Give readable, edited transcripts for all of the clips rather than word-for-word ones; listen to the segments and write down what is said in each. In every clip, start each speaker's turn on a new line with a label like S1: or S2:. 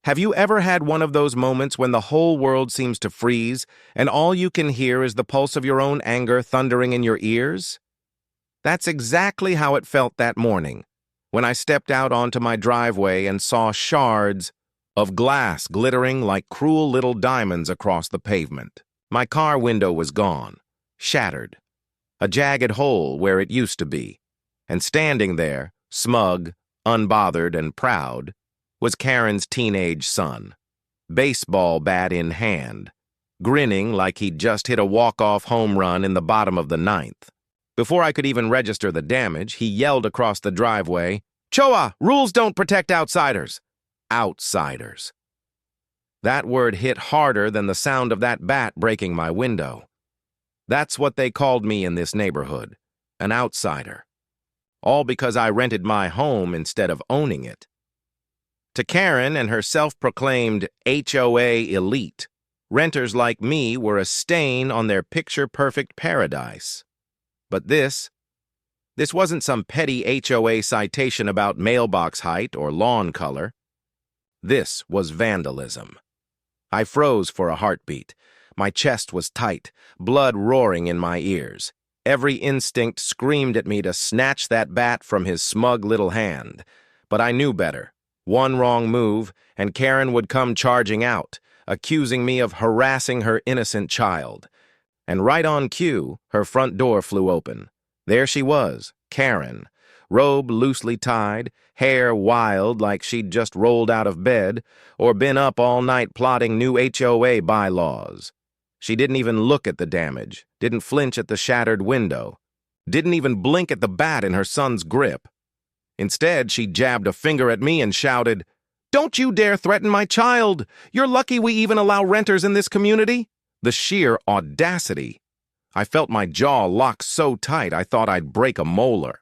S1: Have you ever had one of those moments when the whole world seems to freeze and all you can hear is the pulse of your own anger thundering in your ears? That's exactly how it felt that morning, when I stepped out onto my driveway and saw shards of glass glittering like cruel little diamonds across the pavement. My car window was gone, shattered, a jagged hole where it used to be, and standing there, smug, unbothered, and proud, was Karen's teenage son, baseball bat in hand, grinning like he'd just hit a walk-off home run in the bottom of the ninth. Before I could even register the damage, he yelled across the driveway, "HOA, rules don't protect outsiders." Outsiders. That word hit harder than the sound of that bat breaking my window. That's what they called me in this neighborhood, an outsider. All because I rented my home instead of owning it. To Karen and her self-proclaimed HOA elite, renters like me were a stain on their picture-perfect paradise. But this wasn't some petty HOA citation about mailbox height or lawn color. This was vandalism. I froze for a heartbeat. My chest was tight, blood roaring in my ears. Every instinct screamed at me to snatch that bat from his smug little hand. But I knew better. One wrong move, and Karen would come charging out, accusing me of harassing her innocent child. And right on cue, her front door flew open. There she was, Karen, robe loosely tied, hair wild like she'd just rolled out of bed or been up all night plotting new HOA bylaws. She didn't even look at the damage, didn't flinch at the shattered window, didn't even blink at the bat in her son's grip. Instead, she jabbed a finger at me and shouted, "Don't you dare threaten my child! You're lucky we even allow renters in this community." The sheer audacity. I felt my jaw lock so tight I thought I'd break a molar.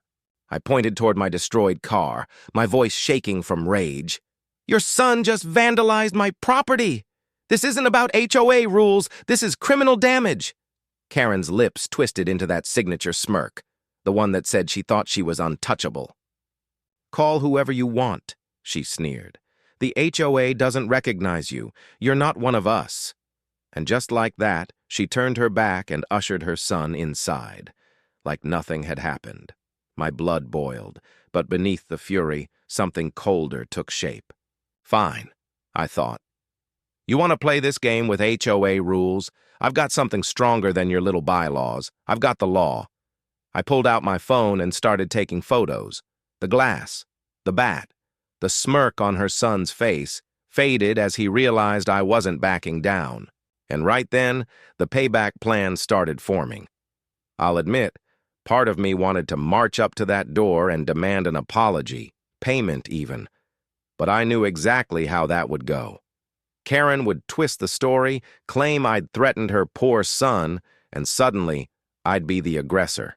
S1: I pointed toward my destroyed car, my voice shaking from rage. "Your son just vandalized my property! This isn't about HOA rules, this is criminal damage!" Karen's lips twisted into that signature smirk, the one that said she thought she was untouchable. "Call whoever you want," she sneered. "The HOA doesn't recognize you. You're not one of us." And just like that, she turned her back and ushered her son inside, like nothing had happened. My blood boiled, but beneath the fury, something colder took shape. Fine, I thought. You want to play this game with HOA rules? I've got something stronger than your little bylaws. I've got the law. I pulled out my phone and started taking photos. The glass, the bat, the smirk on her son's face faded as he realized I wasn't backing down. And right then, the payback plan started forming. I'll admit, part of me wanted to march up to that door and demand an apology, payment even. But I knew exactly how that would go. Karen would twist the story, claim I'd threatened her poor son, and suddenly, I'd be the aggressor.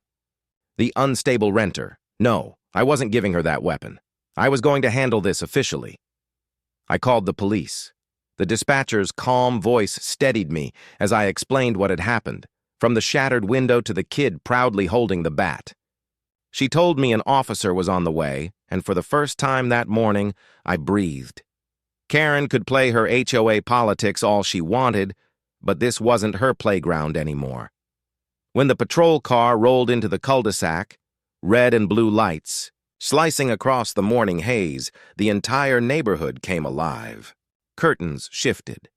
S1: The unstable renter. No, I wasn't giving her that weapon. I was going to handle this officially. I called the police. The dispatcher's calm voice steadied me as I explained what had happened, from the shattered window to the kid proudly holding the bat. She told me an officer was on the way, and for the first time that morning, I breathed. Karen could play her HOA politics all she wanted, but this wasn't her playground anymore. When the patrol car rolled into the cul-de-sac, red and blue lights, slicing across the morning haze, the entire neighborhood came alive. Curtains shifted.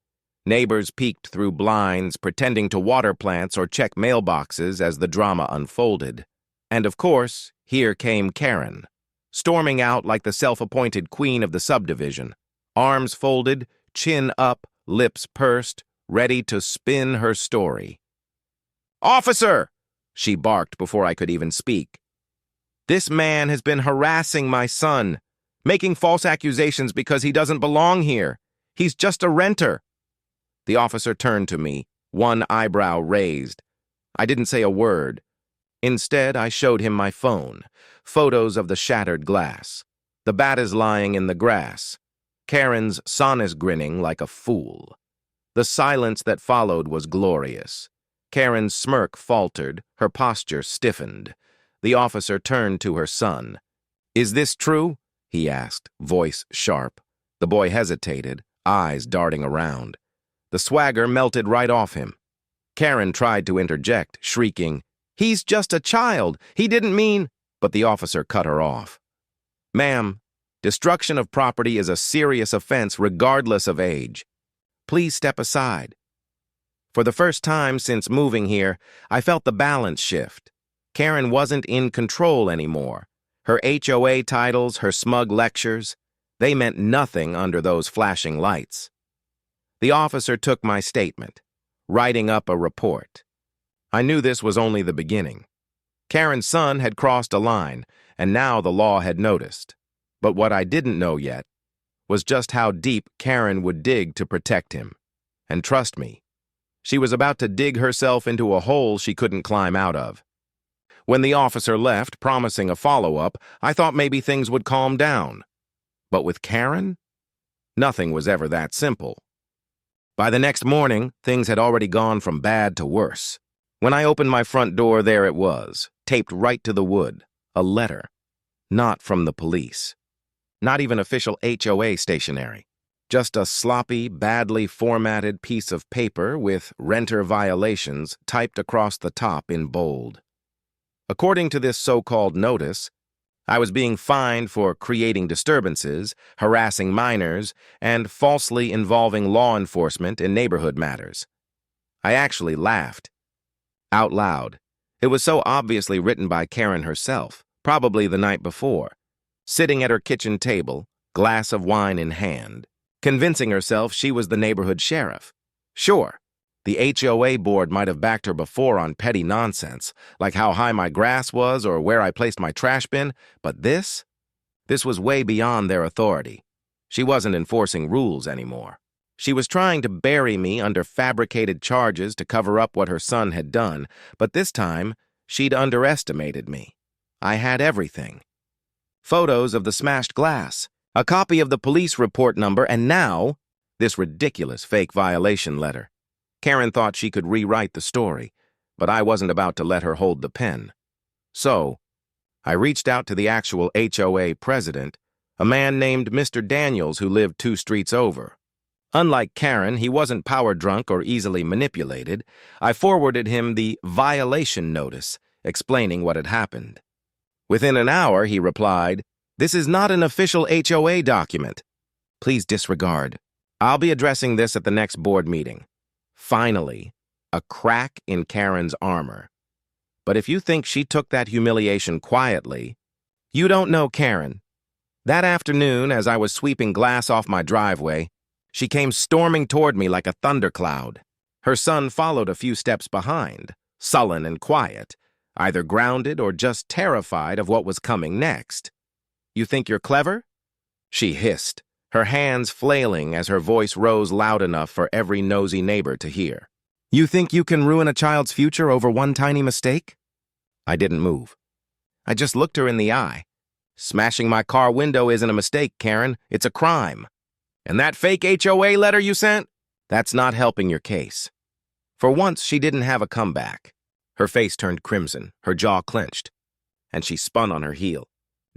S1: Neighbors peeked through blinds, pretending to water plants or check mailboxes as the drama unfolded. And of course, here came Karen, storming out like the self-appointed queen of the subdivision, arms folded, chin up, lips pursed, ready to spin her story. "Officer!" she barked before I could even speak. "This man has been harassing my son, making false accusations because he doesn't belong here. He's just a renter." The officer turned to me, one eyebrow raised. I didn't say a word. Instead, I showed him my phone, photos of the shattered glass. The bat is lying in the grass. Karen's son is grinning like a fool. The silence that followed was glorious. Karen's smirk faltered, her posture stiffened. The officer turned to her son. "Is this true?" he asked, voice sharp. The boy hesitated, eyes darting around. The swagger melted right off him. Karen tried to interject, shrieking, "He's just a child! He didn't mean—" But the officer cut her off. "Ma'am, destruction of property is a serious offense regardless of age. Please step aside." For the first time since moving here, I felt the balance shift. Karen wasn't in control anymore. Her HOA titles, her smug lectures, they meant nothing under those flashing lights. The officer took my statement, writing up a report. I knew this was only the beginning. Karen's son had crossed a line, and now the law had noticed. But what I didn't know yet was just how deep Karen would dig to protect him. And trust me, she was about to dig herself into a hole she couldn't climb out of. When the officer left, promising a follow-up, I thought maybe things would calm down. But with Karen, nothing was ever that simple. By the next morning, things had already gone from bad to worse. When I opened my front door, there it was, taped right to the wood, a letter. Not from the police. Not even official HOA stationery. Just a sloppy, badly formatted piece of paper with renter violations typed across the top in bold. According to this so-called notice, I was being fined for creating disturbances, harassing minors, and falsely involving law enforcement in neighborhood matters. I actually laughed. Out loud. It was so obviously written by Karen herself, probably the night before, sitting at her kitchen table, glass of wine in hand, convincing herself she was the neighborhood sheriff. Sure, the HOA board might have backed her before on petty nonsense, like how high my grass was or where I placed my trash bin, but this was way beyond their authority. She wasn't enforcing rules anymore. She was trying to bury me under fabricated charges to cover up what her son had done, but this time, she'd underestimated me. I had everything. Photos of the smashed glass, a copy of the police report number, and now, this ridiculous fake violation letter. Karen thought she could rewrite the story, but I wasn't about to let her hold the pen. So, I reached out to the actual HOA president, a man named Mr. Daniels who lived 2 streets over. Unlike Karen, he wasn't power drunk or easily manipulated. I forwarded him the violation notice, explaining what had happened. Within an hour, he replied, "This is not an official HOA document. Please disregard. I'll be addressing this at the next board meeting." Finally, a crack in Karen's armor. But if you think she took that humiliation quietly, you don't know Karen. That afternoon, as I was sweeping glass off my driveway, she came storming toward me like a thundercloud. Her son followed a few steps behind, sullen and quiet, either grounded or just terrified of what was coming next. "You think you're clever?" she hissed, her hands flailing as her voice rose loud enough for every nosy neighbor to hear. "You think you can ruin a child's future over one tiny mistake?" I didn't move. I just looked her in the eye. "Smashing my car window isn't a mistake, Karen. It's a crime. And that fake HOA letter you sent? That's not helping your case." For once, she didn't have a comeback. Her face turned crimson, her jaw clenched, and she spun on her heel,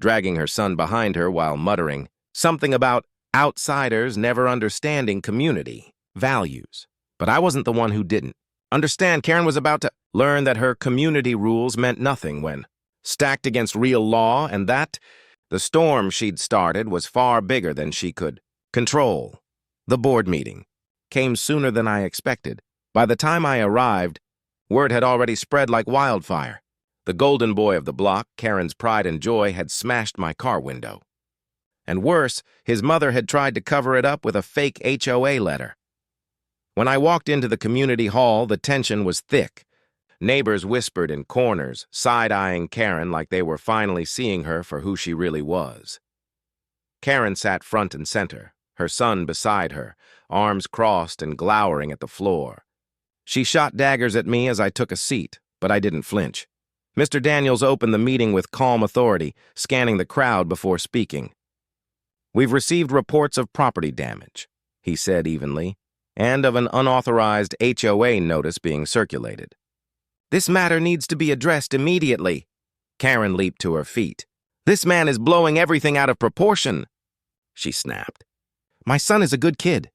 S1: dragging her son behind her while muttering something about outsiders never understanding community values. But I wasn't the one who didn't. Understand, Karen was about to learn that her community rules meant nothing when stacked against real law, and that the storm she'd started was far bigger than she could control. The board meeting came sooner than I expected. By the time I arrived, word had already spread like wildfire. The golden boy of the block, Karen's pride and joy, had smashed my car window. And worse, his mother had tried to cover it up with a fake HOA letter. When I walked into the community hall, the tension was thick. Neighbors whispered in corners, side-eyeing Karen like they were finally seeing her for who she really was. Karen sat front and center, her son beside her, arms crossed and glowering at the floor. She shot daggers at me as I took a seat, but I didn't flinch. Mr. Daniels opened the meeting with calm authority, scanning the crowd before speaking. "We've received reports of property damage," he said evenly, "and of an unauthorized HOA notice being circulated. This matter needs to be addressed immediately." Karen leaped to her feet. "This man is blowing everything out of proportion," she snapped. "My son is a good kid.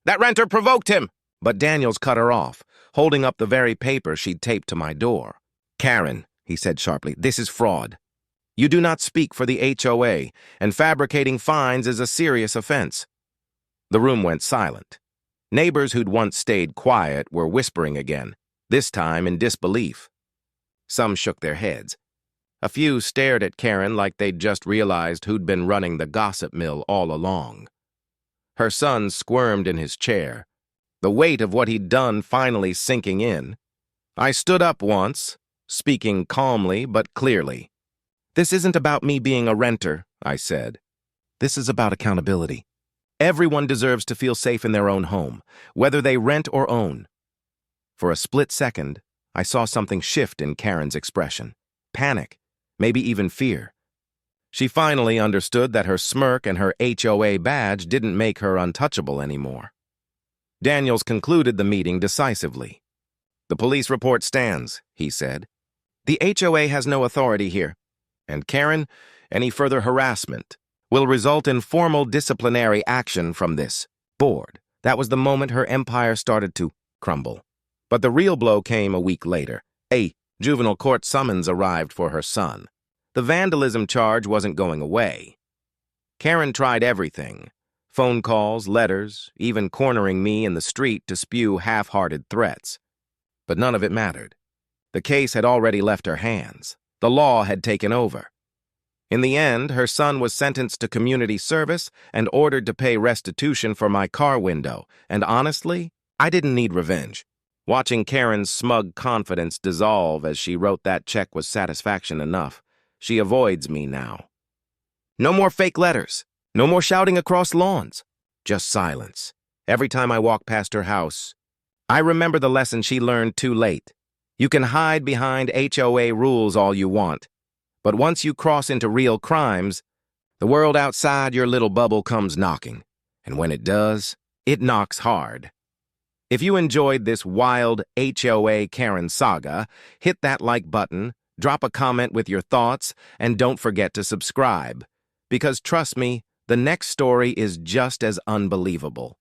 S1: That renter provoked him! But Daniels cut her off, holding up the very paper she'd taped to my door. Karen, he said sharply, this is fraud. You do not speak for the HOA, and fabricating fines is a serious offense. The room went silent. Neighbors who'd once stayed quiet were whispering again, this time in disbelief. Some shook their heads. A few stared at Karen like they'd just realized who'd been running the gossip mill all along. Her son squirmed in his chair, the weight of what he'd done finally sinking in. I stood up once, speaking calmly but clearly. This isn't about me being a renter, I said. This is about accountability. Everyone deserves to feel safe in their own home, whether they rent or own. For a split second, I saw something shift in Karen's expression. Panic, maybe even fear. She finally understood that her smirk and her HOA badge didn't make her untouchable anymore. Daniels concluded the meeting decisively. The police report stands, he said. The HOA has no authority here. And Karen, any further harassment will result in formal disciplinary action from this board. That was the moment her empire started to crumble. But the real blow came a week later. A juvenile court summons arrived for her son. The vandalism charge wasn't going away. Karen tried everything. Phone calls, letters, even cornering me in the street to spew half-hearted threats. But none of it mattered. The case had already left her hands. The law had taken over. In the end, her son was sentenced to community service and ordered to pay restitution for my car window. And honestly, I didn't need revenge. Watching Karen's smug confidence dissolve as she wrote that check was satisfaction enough. She avoids me now. No more fake letters. No more shouting across lawns. Just silence. Every time I walk past her house, I remember the lesson she learned too late. You can hide behind HOA rules all you want, but once you cross into real crimes, the world outside your little bubble comes knocking. And when it does, it knocks hard. If you enjoyed this wild HOA Karen saga, hit that like button, drop a comment with your thoughts, and don't forget to subscribe. Because trust me, the next story is just as unbelievable.